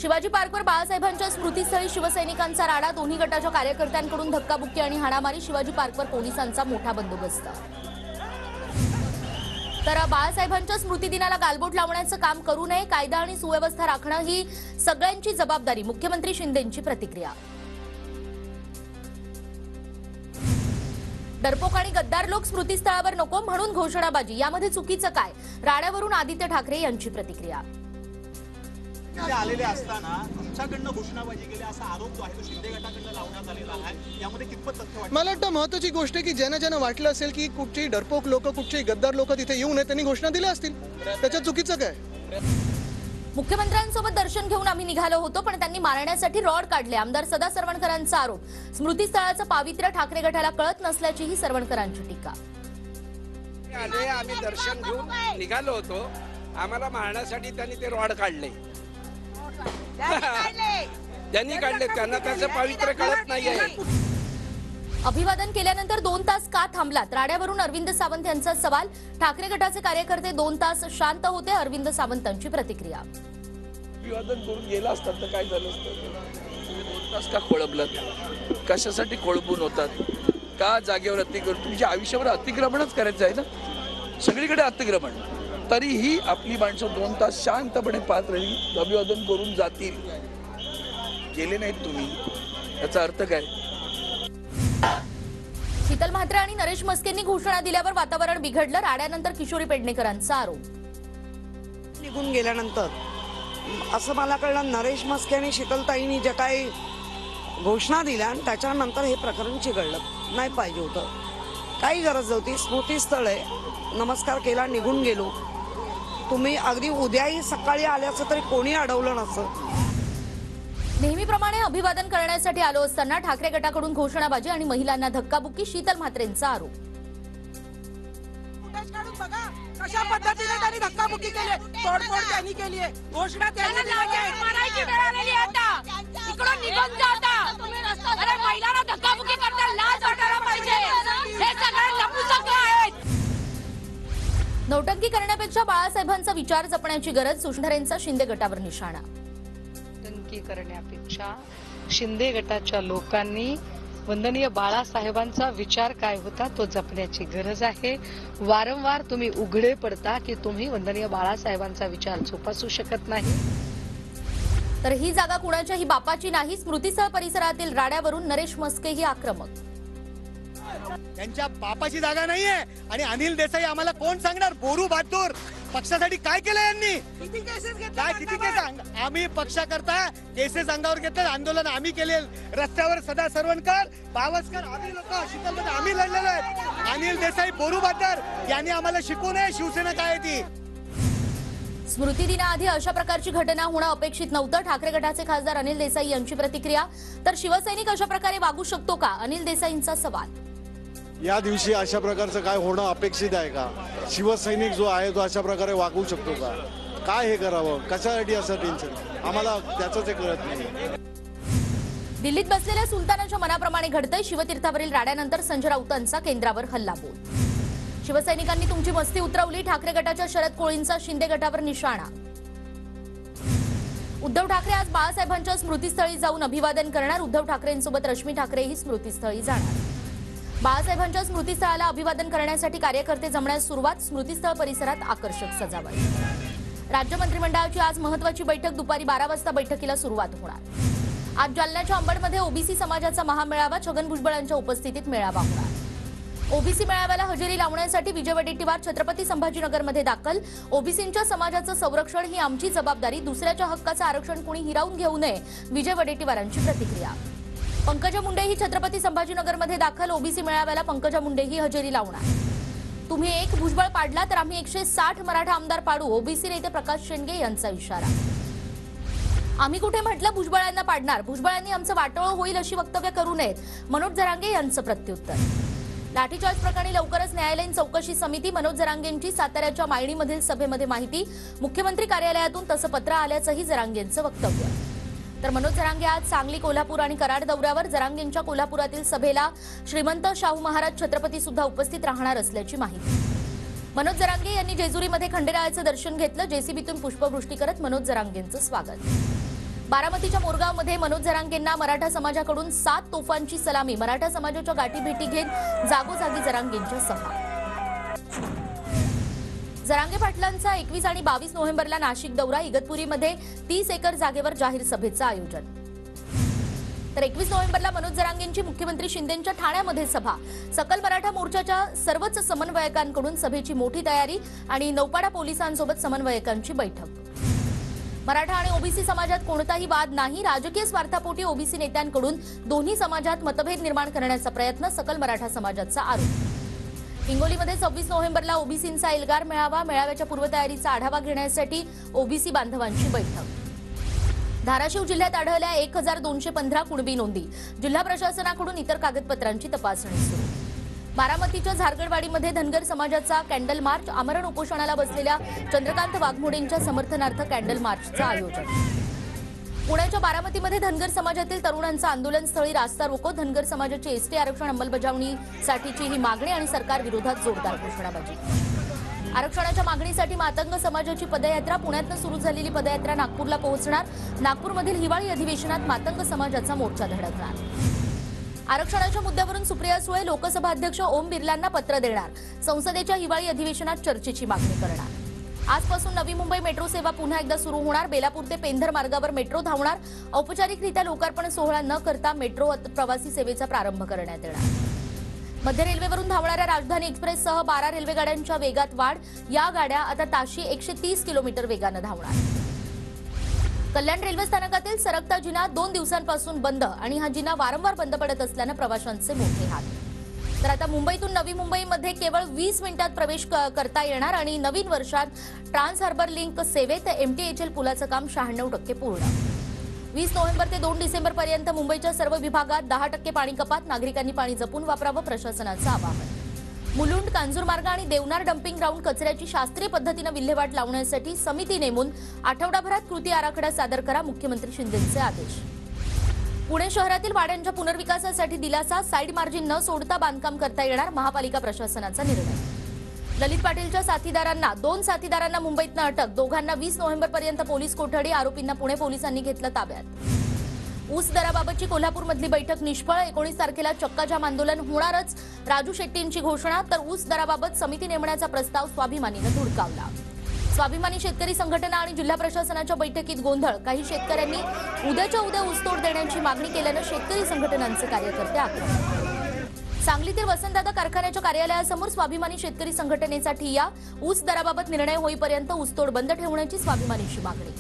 शिवाजी पार्कवर बाळासाहेबांच्या स्मृतीस्थळी शिवसैनिकांचा राडा, दोन्ही गटाच्या कार्यकर्त्यांकडून धक्काबुक्की आणि हाणामारी, शिवाजी पार्कवर पोलिसांचा मोठा बंदोबस्त। तर बाळासाहेबांच्या स्मृतिदिनाला गालबोट लावण्याचं काम करू नये, कायदा आणि सुव्यवस्था राखणं ही सगळ्यांची जबाबदारी, मुख्यमंत्री शिंदेंची प्रतिक्रिया। डरपोक आणि गद्दार लोक स्मृतीस्थळावर नको म्हणून घोषणाबाजी, यामध्ये चुकीचं काय? राड्यावरून आदित्य ठाकरे यांची प्रतिक्रिया। आलेले असताना तुमच्याकडनं घोषणाबाजी केली असा आरोप जो आहे तो शिंदे गटाकडनं लावण्यात आलेला आहे, यामध्ये कितपत तथ्य वाटतं? मला वाटतं महत्त्वाची गोष्ट आहे की ज्यांना वाटलं असेल की कुठचेही डरपोक लोक, कुठचेही गद्दार लोक तिथे येऊ नये, त्यांनी घोषणा दिल्या असतील, त्याच्यात चुकीचं काय? मुख्यमंत्र्यांसोबत दर्शन घेऊन आम्ही निघालो होतो, पण त्यांनी मारण्यासाठी रॉड काढले, आमदार सदा सरवणकरांचा आरोप। स्मृतीस्थळाचं पावित्र्य ठाकरे गटाला कळत नसल्याचीही सरवणकरांची टीका। आम्ही दर्शन घेऊन निघालो होतो, आम्हाला मारण्यासाठी त्यांनी ते रॉड काढले, त्यांनी काढले, त्यांना त्याचं पावित्र्य कळत नाहीये। अभिवादन केल्यानंतर 2 तास का थांबलात? राड्यावरून अरविंद सावंत यांचा सवाल। ठाकरे गटाचे कार्यकर्ते 2 तास शांत होते, अरविंद सावंतांची प्रतिक्रिया। अभिवादन करून गेला असतात तर काय झालं असतं? तुम्ही 2 तास का खोळंबलात? कशासाठी खोळंबून होतात? का जागेवर अतिक्रमण? तुमच्या आयुष्यावर अतिक्रमणच करायचं आहे ना, सगळीकडे अतिक्रमण। तरीही आपली माणसं 2 तास शांतपणे पाहत राहिली, अभिवादन करून जातील, गेले नाहीत तुम्ही, याचा अर्थ काय? शीतल म्हात्रे आणि नरेश मस्केंनी घोषणा दिल्यावर वातावरण बिघडलं, राड्यानंतर किशोरी पेडणेकरांचा आरोप। निघून गेल्यानंतर असं मला कळलं, नरेश मस्के आणि शीतलताईंनी जे काही घोषणा दिल्या आणि त्याच्यानंतर हे प्रकरण चिघळलं, नाही पाहिजे होतं, काही गरज नव्हती। स्मृतीस्थळ आहे, नमस्कार केला, निघून गेलो। तुम्ही अगदी उद्याही सकाळी आल्याचं तरी कोणी अडवलं नसतं। नेहमीप्रमाणे अभिवादन करण्यासाठी आलो असताना ठाकरे गटाकडून घोषणाबाजी आणि महिलांना धक्काबुक्की, शीतल म्हात्रेंचा आरोप। कशा पद्धतीने त्यांनी धक्काबुक्की केली, तोडफोड त्यांनी केली आहे, घोषणा त्यांनी मारायची वेळ आलेली आता, इकडून निघून जाता, अरे महिलांना धक्काबुक्की करता लाज वाटायला पाहिजे, हे सगळे नपुसक आहेत। नौटंकी करण्यापेक्षा बाळासाहेबांचा विचार जपण्याची गरज, सुषधरेंचा शिंदे गटावर निशाणा। नौटंकी करण्यापेक्षा शिंदे गटाच्या लोकांनी वंदनीय बाळासाहेबांचा विचार काय होता तो जपण्याची गरज आहे। वारंवार तुम्ही उघडे पडता की तुम्ही वंदनीय बाळासाहेबांचा विचार जोपासू शकत नाही। तर ही जागा कुणाच्याही बापाची नाही, स्मृतीस्थळ परिसरातील राड्यावरून नरेश मस्केही आक्रमक। त्यांच्या बापाची जागा नाहीये आणि अनिल देसाई आम्हाला कोण सांगणार? बोरू बहादूर पक्षासाठी काय केलं यांनी? किती केसेस काय किती केस? आम्ही पक्षाकरता केसेस अंगावर घेतले, आंदोलन आम्ही केले, रस्त्यावर सदा सरवणकर, बावस्कर, आम्ही लोक शीतलमध्ये आम्ही लढलेलो आहेत। अनिल देसाई, बोरू बहादूर यांनी आम्हाला शिकवू नये शिवसेना काय आहे ती। स्मृतिदिनाआधी अशा प्रकारची घटना होणं अपेक्षित नव्हतं, ठाकरे गटाचे खासदार अनिल देसाई यांची प्रतिक्रिया। तर शिवसैनिक अशा प्रकारे वागू शकतो का? अनिल देसाईंचा सवाल। या दिवशी अशा प्रकारचं काय होणं अपेक्षित आहे का? शिवसैनिक जो आहे तो अशा प्रकारे वागू शकतो का? काय हे करावं? कशासाठी असं टेन्शन? आम्हाला त्याचंच कळत नाही। दिल्लीत बसलेल्या सुलतानाच्या मनाप्रमाणे घडतंय, शिवतीर्थावरील राड्यानंतर संजय राऊतांचा केंद्रावर हल्लाबोल। शिवसैनिकांनी तुमची मस्ती उतरवली, ठाकरे गटाच्या शरद कोळींचा शिंदे गटावर निशाणा। उद्धव ठाकरे आज बाळासाहेबांच्या स्मृतीस्थळी जाऊन अभिवादन करणार, उद्धव ठाकरेंसोबत रश्मी ठाकरेही स्मृतीस्थळी जाणार। बाळासाहेबांच्या स्मृतीस्थळाला अभिवादन करण्यासाठी कार्यकर्ते जमण्यास सुरुवात, स्मृतीस्थळ परिसरात आकर्षक सजावट। राज्य मंत्रिमंडळाची आज महत्त्वाची बैठक, दुपारी 12 वाजता बैठकीला सुरुवात होणार। आज जालन्याच्या अंबडमध्ये ओबीसी समाजाचा महामेळावा, छगन भुजबळांच्या उपस्थितीत मेळावा होणार। ओबीसी मेळाव्याला हजेरी लावण्यासाठी विजय वडेट्टीवार छत्रपती संभाजीनगरमध्ये दाखल, ओबीसींच्या समाजाचं संरक्षण ही आमची जबाबदारी, दुसऱ्याच्या हक्काचं आरक्षण कोणी हिरावून घेऊ नये, विजय वडेट्टीवारांची प्रतिक्रिया। पंकजा मुंडेही छत्रपती संभाजीनगरमध्ये दाखल, ओबीसी मेळाव्याला पंकजा मुंडेही हजेरी लावणार। तुम्ही एक भुजबळ पाडला तर आम्ही 160 मराठा आमदार पाडू, ओबीसी नेते प्रकाश शेंडगे यांचा इशारा। आम्ही कुठे म्हटलं भुजबळांना पाडणार? भुजबळांनी आमचं वाटोळं होईल अशी वक्तव्य करू नयेत, मनोज जरांगे यांचं प्रत्युत्तर। लाठीचार्ज प्रकरणी लवकरच न्यायालयीन चौकशी समिती, मनोज जरांगेंची साताऱ्याच्या मायणीमधील सभेमध्ये माहिती, मुख्यमंत्री कार्यालयातून तसं पत्र आल्याचंही जरांगेंचं वक्तव्य। तर मनोज जरांगे आज सांगली, कोल्हापूर आणि कराड दौऱ्यावर, जरांगेंच्या कोल्हापुरातील सभेला श्रीमंत शाहू महाराज छत्रपती सुद्धा उपस्थित राहणार असल्याची माहिती। मनोज जरांगे यांनी जेजुरीमध्ये खंडेरायाचं दर्शन घेतलं, जेसीबीतून पुष्पवृष्टी करत मनोज जरांगेंचं स्वागत। बारामतीच्या मोरगावमध्ये मनोज जरांगेंना मराठा समाजाकडून 7 तोफांची सलामी. मराठा समाजाच्या गाठीभेटी घेत जागोजागी जरांगेंच्या सभा. जरांगे पाटलांचा 21 आणि 22 नोव्हेंबरला नाशिक दौरा. इगतपुरीमध्ये 30 एकर जागेवर जाहीर सभेचं आयोजन. तर 21 नोव्हेंबरला मनोज जरांगेंची मुख्यमंत्री शिंदेंच्या ठाण्यामध्ये सभा. सकल मराठा मोर्चाच्या सर्वच समन्वयकांकडून सभेची मोठी तयारी आणि नौपाडा पोलिसांसोबत समन्वयकांची बैठक. मराठा आणि ओबीसी समाजात कोणताही वाद नाही. राजकीय स्वार्थापोटी ओबीसी नेत्यांकडून दोन्ही समाजात मतभेद निर्माण करण्याचा प्रयत्न. सकल मराठा समाजाचा आरोप. हिंगोलीमध्ये 26 नोव्हेंबरला ओबीसींचा एल्गार मेळावा. मेळाव्याच्या पूर्वतयारीचा आढावा घेण्यासाठी ओबीसी बांधवांची बैठक. धाराशिव जिल्ह्यात आढळल्या 1215 कुणबी नोंदी. जिल्हा प्रशासनाकडून इतर कागदपत्रांची तपासणी सुरू. बारामतीच्या झारगडवाडीमध्ये धनगर समाजाचा कॅन्डल मार्च. आमरण उपोषणाला बसलेल्या चंद्रकांत वाघमोडेंच्या समर्थनार्थ कॅन्डल मार्चचं आयोजन. पुण्याच्या बारामतीमध्ये धनगर समाजातील तरुणांचं आंदोलनस्थळी रास्ता रोको. धनगर समाजाची एसटी आरक्षण अंमलबजावणीसाठीची ही मागणी आणि सरकार विरोधात जोरदार घोषणाबाजी. आरक्षणाच्या मागणीसाठी मातंग समाजाची पदयात्रा. पुण्यातनं सुरू झालेली पदयात्रा नागपूरला पोहोचणार. नागपूरमधील हिवाळी अधिवेशनात मातंग समाजाचा मोर्चा धडकणार. आरक्षणाच्या मुद्द्यावरून सुप्रिया सुळे लोकसभा अध्यक्ष ओम बिर्लांना पत्र देणार. संसदेच्या हिवाळी अधिवेशनात चर्चेची मागणी करणार. आजपासून नवी मुंबई मेट्रो सेवा पुन्हा एकदा सुरू होणार. बेलापूर ते पेंधर मार्गावर मेट्रो धावणार. औपचारिकरित्या लोकार्पण सोहळा न करता मेट्रो प्रवासी सेवेचा प्रारंभ करण्यात येणार. मध्य रेल्वेवरून धावणाऱ्या राजधानी एक्सप्रेससह 12 रेल्वे गाड्यांच्या वेगात वाढ. या गाड्या आता ताशी 130 किलोमीटर वेगानं धावणार. कल्याण रेल्वे स्थानकातील सरकता जिना 2 दिवसांपासून बंद आणि हा जिना वारंवार बंद पडत असल्यानं प्रवाशांचे मोठे हाल. तर आता मुंबईतून नवी मुंबईमध्ये केवळ 20 मिनिटात प्रवेश करता येणार आणि नवीन वर्षात ट्रान्स हार्बर लिंक सेवेत MTHL पुलाचं काम 96% पूर्ण. 20 नोव्हेंबर ते 2 डिसेंबर पर्यंत मुंबईच्या सर्व विभागात 10% पाणी कपात. नागरिकांनी पाणी जपून वापरावं प्रशासनाचं आवाहन. मुलुंड कांजूरमार्ग आणि देवनार डम्पिंग ग्राउंड कचऱ्याची शास्त्रीय पद्धतीनं विल्हेवाट लावण्यासाठी समिती नेमून आठवडाभरात कृती आराखडा सादर करा. मुख्यमंत्री शिंदेंचे आदेश. पुणे शहरातील वाड्यांच्या पुनर्विकासासाठी दिलासा. साईड मार्जिन न सोडता बांधकाम करता येणार. महापालिका प्रशासनाचा निर्णय. ललित पाटीलच्या साथीदारांना 2 साथीदारांना मुंबईतनं अटक. दोघांना 20 नोव्हेंबरपर्यंत पोलीस कोठडी. आरोपींना पुणे पोलिसांनी घेतलं ताब्यात. ऊस दराबाबतची कोल्हापूरमधली बैठक निष्फळ. 19 तारखेला चक्काजाम आंदोलन होणारच. राजू शेट्टींची घोषणा. तर ऊस दराबाबत समिती नेमण्याचा प्रस्ताव स्वाभिमानीनं धुडकावला. स्वाभिमानी शेतकरी संघटना आणि जिल्हा प्रशासनाच्या बैठकीत गोंधळ. काही शेतकऱ्यांनी उद्याच्या उद्या ऊसतोड देण्याची मागणी केल्यानं शेतकरी संघटनांचे कार्यकर्ते आक्रमक. सांगलीतील वसंतदादा कारखान्याच्या कार्यालयासमोर स्वाभिमानी शेतकरी संघटनेचा ठिय्या. ऊस दराबाबत निर्णय होईपर्यंत ऊसतोड बंद ठेवण्याची स्वाभिमानीची मागणी.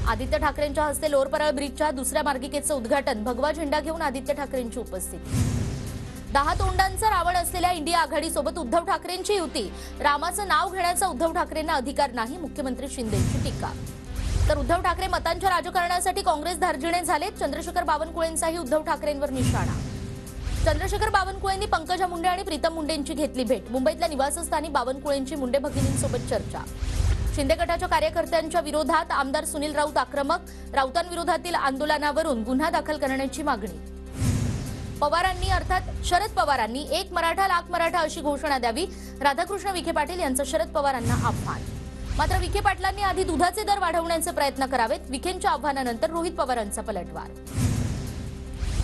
आदित्य ठाकरेंच्या हस्ते लोअरपरळ ब्रिजच्या दुसऱ्या मार्गिकेचं उद्घाटन. भगवा झेंडा घेऊन आदित्य ठाकरेंची उपस्थिती. 10 तोंडांचा रावण असलेल्या इंडिया आघाडीसोबत उद्धव ठाकरेंची युती. रामाचं नाव घेण्याचा उद्धव ठाकरेंना अधिकार नाही. मुख्यमंत्री शिंदेंची टीका. तर उद्धव ठाकरे मतांच्या राजकारणासाठी काँग्रेस धार्जिणे झालेत. चंद्रशेखर बावनकुळेंचाही उद्धव ठाकरेंवर निशाणा. चंद्रशेखर बावनकुळेंनी पंकजा मुंडे आणि प्रीतम मुंडेंची घेतली भेट. मुंबईतल्या निवासस्थानी बावनकुळेंची मुंडे भगिनींसोबत चर्चा. शिंदे गटाच्या कार्यकर्त्यांच्या विरोधात आमदार सुनील राऊत आक्रमक. राऊतांविरोधातील आंदोलनावरून गुन्हा दाखल करण्याची मागणी. पवारांनी अर्थात शरद पवारांनी 1 मराठा लाख मराठा अशी घोषणा द्यावी. राधाकृष्ण विखे पाटील यांचं शरद पवारांना आव्हान. मात्र विखे पाटलांनी आधी दुधाचे दर वाढवण्याचे प्रयत्न करावेत. विखेंच्या आव्हानानंतर रोहित पवारांचा पलटवार.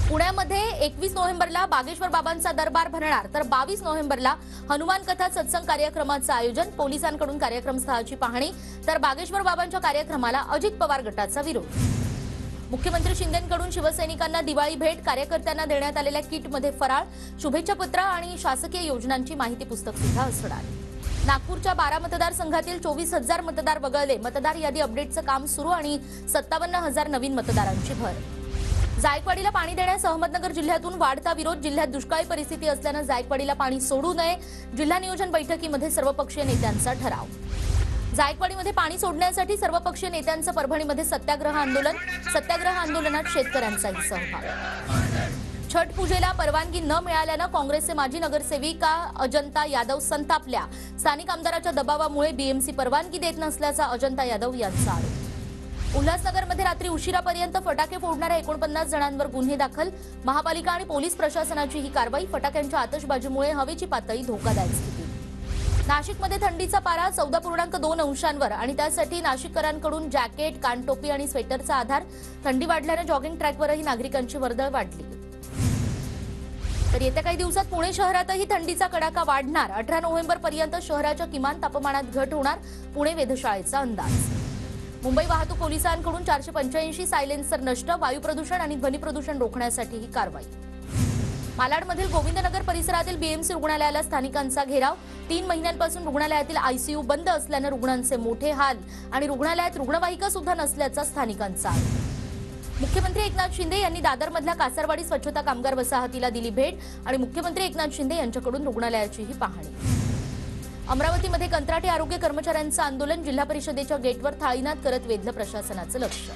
पुण्यामध्ये 21 नोव्हेंबरला बागेश्वर बाबांचा दरबार भरणार. तर 22 नोव्हेंबरला हनुमान कथा सत्संग कार्यक्रमाचं आयोजन. पोलिसांकडून कार्यक्रम स्थळाची पाहणी. तर बागेश्वर बाबांच्या कार्यक्रमाला अजित पवार गटाचा विरोध. मुख्यमंत्री शिंदेंकडून शिवसैनिकांना दिवाळी भेट. कार्यकर्त्यांना देण्यात आलेल्या किटमध्ये फराळ, शुभेच्छा पत्र आणि शासकीय योजनांची माहिती पुस्तक सुद्धा असणार. नागपूरच्या 12 मतदारसंघातील 24,000 मतदार वगळले. मतदार यादी अपडेटचं काम सुरू आणि 57,000 नवीन मतदारांची भर. जायकवाडीला पाणी देण्यास अहमदनगर जिल्ह्यातून वाढता विरोध. जिल्ह्यात दुष्काळी परिस्थिती असल्यानं जायकवाडीला पाणी सोडू नये. जिल्हा नियोजन बैठकीमध्ये सर्वपक्षीय नेत्यांचा ठराव. जायकवाडीमध्ये पाणी सोडण्यासाठी सर्वपक्षीय नेत्यांचं परभणीमध्ये सत्याग्रह आंदोलन. सत्याग्रह आंदोलनात शेतकऱ्यांचाही सहभाग. छठ पूजेला परवानगी न मिळाल्यानं काँग्रेसचे माजी नगरसेविका अजंता यादव संतापल्या. स्थानिक आमदाराच्या दबावामुळे BMC परवानगी देत नसल्याचा अजंता यादव यांचा आरोप. उल्हासनगरमध्ये रात्री उशिरापर्यंत फटाके फोडणाऱ्या 49 जणांवर गुन्हे दाखल. महापालिका आणि पोलीस प्रशासनाची ही कारवाई. फटाक्यांच्या आतषबाजीमुळे हवेची पातळी धोकादायक स्थिती. नाशिकमध्ये थंडीचा पारा 14.2 अंशांवर आणि त्यासाठी नाशिककरांकडून जॅकेट, कानटोपी आणि स्वेटरचा आधार. थंडी वाढल्याने जॉगिंग ट्रॅकवरही नागरिकांची वर्दळ वाढली. तर येत्या काही दिवसात पुणे शहरातही थंडीचा कडाका वाढणार. 18 नोव्हेंबरपर्यंत शहराच्या किमान तापमानात घट होणार, पुणे वेधशाळेचा अंदाज. मुंबई वाहतूक पोलिसांकडून 485 सायलेन्सर नष्ट. वायू प्रदूषण आणि ध्वनी प्रदूषण रोखण्यासाठी ही कारवाई. मालाडमधील गोविंदनगर परिसरातील बीएमसी रुग्णालयाला स्थानिकांचा घेराव. 3 महिन्यांपासून रुग्णालयातील आयसीयू बंद असल्यानं रुग्णांचे मोठे हाल आणि रुग्णालयात रुग्णवाहिका सुद्धा नसल्याचा स्थानिकांचा आरोप. मुख्यमंत्री एकनाथ शिंदे यांनी दादरमधल्या कासारवाडी स्वच्छता कामगार वसाहतीला दिली भेट आणि मुख्यमंत्री एकनाथ शिंदे यांच्याकडून रुग्णालयाचीही पाहणी. अमरावतीमध्ये कंत्राटी आरोग्य कर्मचाऱ्यांचं आंदोलन. जिल्हा परिषदेच्या गेटवर थाळीनाद करत वेधलं प्रशासनाचं लक्ष.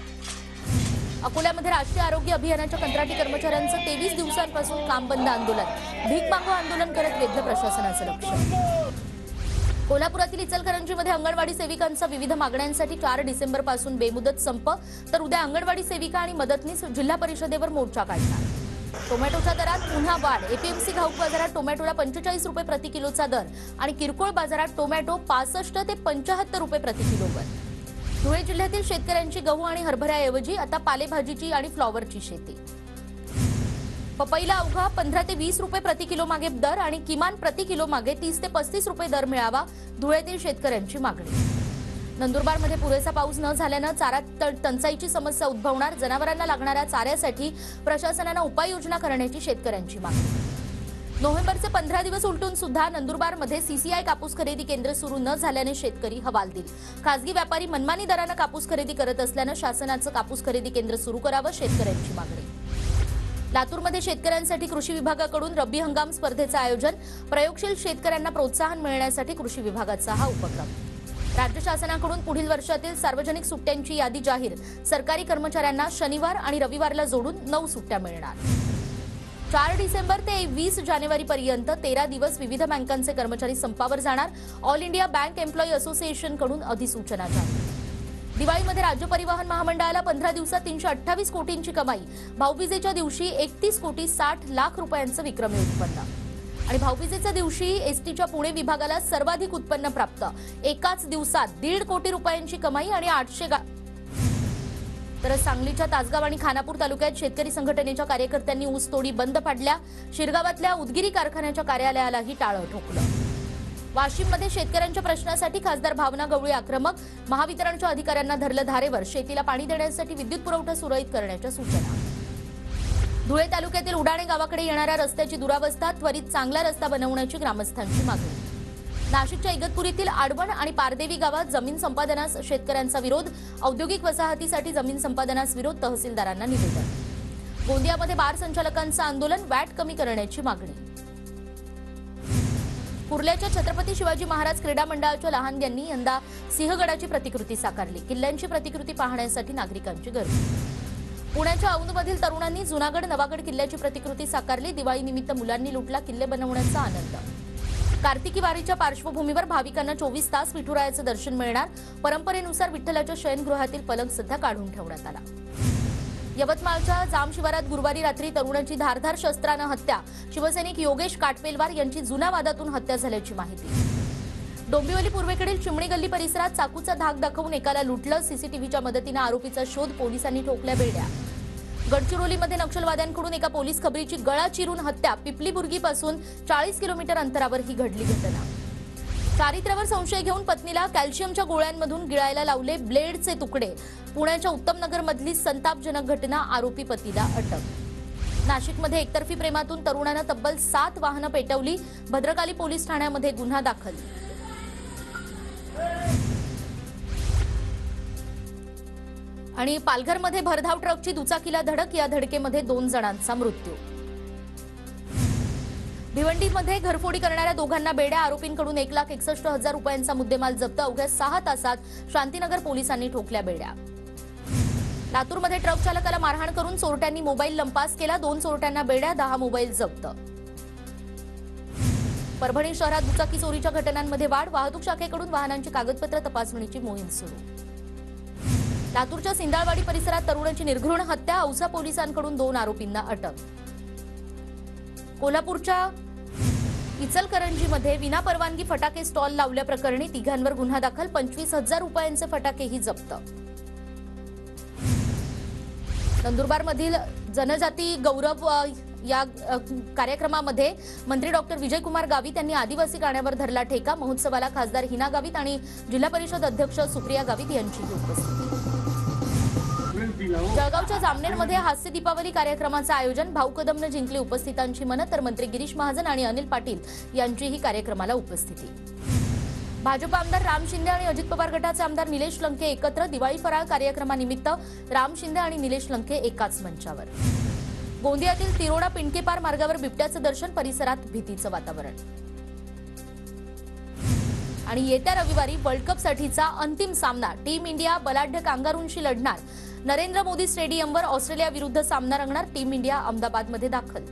अकोल्यामध्ये राष्ट्रीय आरोग्य अभियानाच्या कंत्राटी कर्मचाऱ्यांचं 23 दिवसांपासून काम बंद आंदोलन. भीक मागो आंदोलन करत वेधलं प्रशासनाचं लक्ष. कोल्हापुरातील इचलकरंजीमध्ये अंगणवाडी सेविकांचा विविध मागण्यांसाठी 4 डिसेंबरपासून बेमुदत संप. तर उद्या अंगणवाडी सेविका आणि मदतनीस जिल्हा परिषदेवर मोर्चा काढणार. टोमॅटोच्या दरात पुन्हा वाढ. एपीएमसी घाऊक बाजारात टोमॅटोला 45 रुपये प्रति किलोचा दर आणि किरकोळ बाजारात टोमॅटो 65 ते 75 रुपये प्रति किलोवर. धुळे जिल्ह्यातील शेतकऱ्यांची गहू आणि हरभऱ्याऐवजी आता पालेभाजीची आणि फ्लॉवरची शेती. पपईला अवघा 15 ते 20 रुपये प्रति किलो मागे दर आणि किमान प्रति किलो मागे 30 ते 35 रुपये दर मिळावा, धुळ्यातील शेतकऱ्यांची मागणी. नंदुरबारमध्ये पुरेसा पाऊस न झाल्यानं चारा टंचाईची समस्या उद्भवणार. जनावरांना लागणाऱ्या चाऱ्यासाठी प्रशासनानं उपाययोजना करण्याची शेतकऱ्यांची मागणी. नोव्हेंबरचे 15 दिवस उलटून सुद्धा नंदुरबारमध्ये सीसीआय कापूस खरेदी केंद्र सुरू न झाल्याने शेतकरी हवालदिल. खासगी व्यापारी मनमानी दरानं कापूस खरेदी करत असल्यानं शासनाचं कापूस खरेदी केंद्र सुरू करावं, शेतकऱ्यांची मागणी. लातूरमध्ये शेतकऱ्यांसाठी कृषी विभागाकडून रब्बी हंगाम स्पर्धेचं आयोजन. प्रयोगशील शेतकऱ्यांना प्रोत्साहन मिळण्यासाठी कृषी विभागाचा हा उपक्रम. राज्य शासनाकडून पुढील वर्षातील सार्वजनिक सुट्ट्यांची यादी जाहीर. सरकारी कर्मचाऱ्यांना शनिवार आणि रविवारला जोडून 9 सुट्ट्या मिळणार. 4 डिसेंबर ते 20 जानेवारीपर्यंत 13 दिवस विविध बँकांचे कर्मचारी संपावर जाणार. ऑल इंडिया बँक एम्प्लॉई असोसिएशनकडून अधिसूचना जारी. दिवाळीमध्ये राज्य परिवहन महामंडळाला 15 दिवसात 328 कोटींची कमाई. भाऊबीजेच्या दिवशी 31 कोटी 60 लाख रुपयांचं विक्रमी उत्पन्न. आणि भाऊबीजेच्या दिवशी एसटीच्या पुणे विभागाला सर्वाधिक उत्पन्न प्राप्त. एकाच दिवसात 1.5 कोटी रुपयांची कमाई आणि 800 तर सांगलीच्या तासगाव आणि खानापूर तालुक्यात शेतकरी संघटनेच्या कार्यकर्त्यांनी ऊसतोडी बंद पाडल्या. शिरगावातल्या उदगिरी कारखान्याच्या कार्यालयालाही टाळं ठोकलं. वाशिममध्ये शेतकऱ्यांच्या प्रश्नासाठी खासदार भावना गवळी आक्रमक. महावितरणच्या अधिकाऱ्यांना धरलं धारेवर. शेतीला पाणी देण्यासाठी विद्युत पुरवठा सुरळीत करण्याच्या सूचना. धुळे तालुक्यातील उडाणे गावाकडे येणाऱ्या रस्त्याची दुरावस्था. त्वरित चांगला रस्ता बनवण्याची ग्रामस्थांची मागणी. नाशिकच्या इगतपुरीतील आडवण आणि पारदेवी गावात जमीन संपादनास शेतकऱ्यांचा विरोध. औद्योगिक वसाहतीसाठी जमीन संपादनास विरोध. तहसीलदारांना निवेदन. गोंदियामध्ये बार संचालकांचं आंदोलन. वॅट कमी करण्याची मागणी. कुर्ल्याच्या छत्रपती शिवाजी महाराज क्रीडा मंडळाच्या लहानग्यांनी यंदा सिंहगडाची प्रतिकृती साकारली. किल्ल्यांची प्रतिकृती पाहण्यासाठी नागरिकांची गर्दी. पुण्याच्या औंधमधील तरुणांनी जुनागड नवागड किल्ल्याची प्रतिकृती साकारली. दिवाळीनिमित्त मुलांनी लुटला किल्ले बनवण्याचा आनंद. कार्तिकी वारीच्या पार्श्वभूमीवर भाविकांना 24 तास विठुरायाचं दर्शन मिळणार. परंपरेनुसार विठ्ठलाच्या शयनगृहातील पलंग सध्या काढून ठेवण्यात आला. यवतमाळच्या जाम शिवारात गुरुवारी रात्री तरुणाची धारधार शस्त्रानं हत्या. शिवसैनिक योगेश काटपेलवार यांची जुन्या वादातून हत्या झाल्याची माहिती. डोंबिवली पूर्वेकडील चिमणी गल्ली परिसरात चाकूचा धाक दाखवून एकाला लुटलं. सीसीटीव्हीच्या मदतीनं आरोपीचा शोध. पोलिसांनी ठोकल्या बेड्या. गडचिरोलीमध्ये नक्षलवाद्यांकडून एका पोलीस खबरीची गळा चिरून हत्या. पिपलीबुर्गीपासून 40 किलोमीटर अंतरावर ही घडली घटना. चारित्र्यावर संशय घेऊन पत्नीला कॅल्शियमच्या गोळ्यांमधून गिळायला लावले. ब्लेडचे तुकडे. पुण्याच्या उत्तमनगरमधली संतापजनक घटना. आरोपी पतीला अटक. नाशिकमध्ये एकतर्फी प्रेमातून तरुणानं तब्बल 7 वाहनं पेटवली. भद्रकाली पोलीस ठाण्यामध्ये गुन्हा दाखल. आणि पालघरमध्ये भरधाव ट्रकची दुचाकीला धडक. या धडकेमध्ये 2 जणांचा मृत्यू. भिवंडीमध्ये घरफोडी करणाऱ्या दोघांना बेड्या. आरोपींकडून 1,61,000 रुपयांचा मुद्देमाल जप्त. अवघ्या 6 तासात शांतीनगर पोलिसांनी ठोकल्या बेड्या. लातूरमध्ये ट्रक चालकाला मारहाण करून चोरट्यांनी मोबाईल लंपास केला. 2 चोरट्यांना बेड्या, 10 मोबाईल जप्त. परभणी शहरात दुचाकी चोरीच्या घटनांमध्ये वाढ. वाहतूक शाखेकडून वाहनांची कागदपत्र तपासणीची मोहीम सुरू. लातूरच्या सिंदाळवाडी परिसरात तरुणाची निर्घृण हत्या. औसा पोलिसांकडून 2 आरोपींना अटक. कोल्हापूरच्या इचलकरंजीमध्ये विनापरवानगी फटाके स्टॉल लावल्याप्रकरणी तिघांवर गुन्हा दाखल, 25,000 रुपयांचे फटाकेही जप्त. नंदुरबारमधील जनजाती गौरव या कार्यक्रमामध्ये मंत्री डॉक्टर विजयकुमार गावित यांनी आदिवासी गाण्यावर धरला ठेका. महोत्सवाला खासदार हिना गावित आणि जिल्हा परिषद अध्यक्ष सुप्रिया गावित यांचीही उपस्थिती. जळगावच्या जामनेरमध्ये हास्य दीपावली कार्यक्रमाचं आयोजन, भाऊ कदमनं जिंकली उपस्थितांची मनं, तर मंत्री गिरीश महाजन आणि अनिल पाटील यांचीही कार्यक्रमाला उपस्थिती. भाजप आमदार राम शिंदे आणि अजित पवार गटाचे आमदार निलेश लंके एकत्र, दिवाळी फराळ कार्यक्रमानिमित्त राम शिंदे आणि निलेश लंके एकाच मंचावर. गोंदियातील तिरोडा पिंडकेपार मार्गावर बिबट्याचं दर्शन, परिसरात भीतीचं वातावरण. आणि येत्या रविवारी वर्ल्ड कपसाठीचा अंतिम सामना, टीम इंडिया बलाढ्य कांगारूंशी लढणार. नरेंद्र मोदी स्टेडियमवर ऑस्ट्रेलिया विरुद्ध सामना रंगणार. टीम इंडिया अहमदाबादमध्ये दाखल.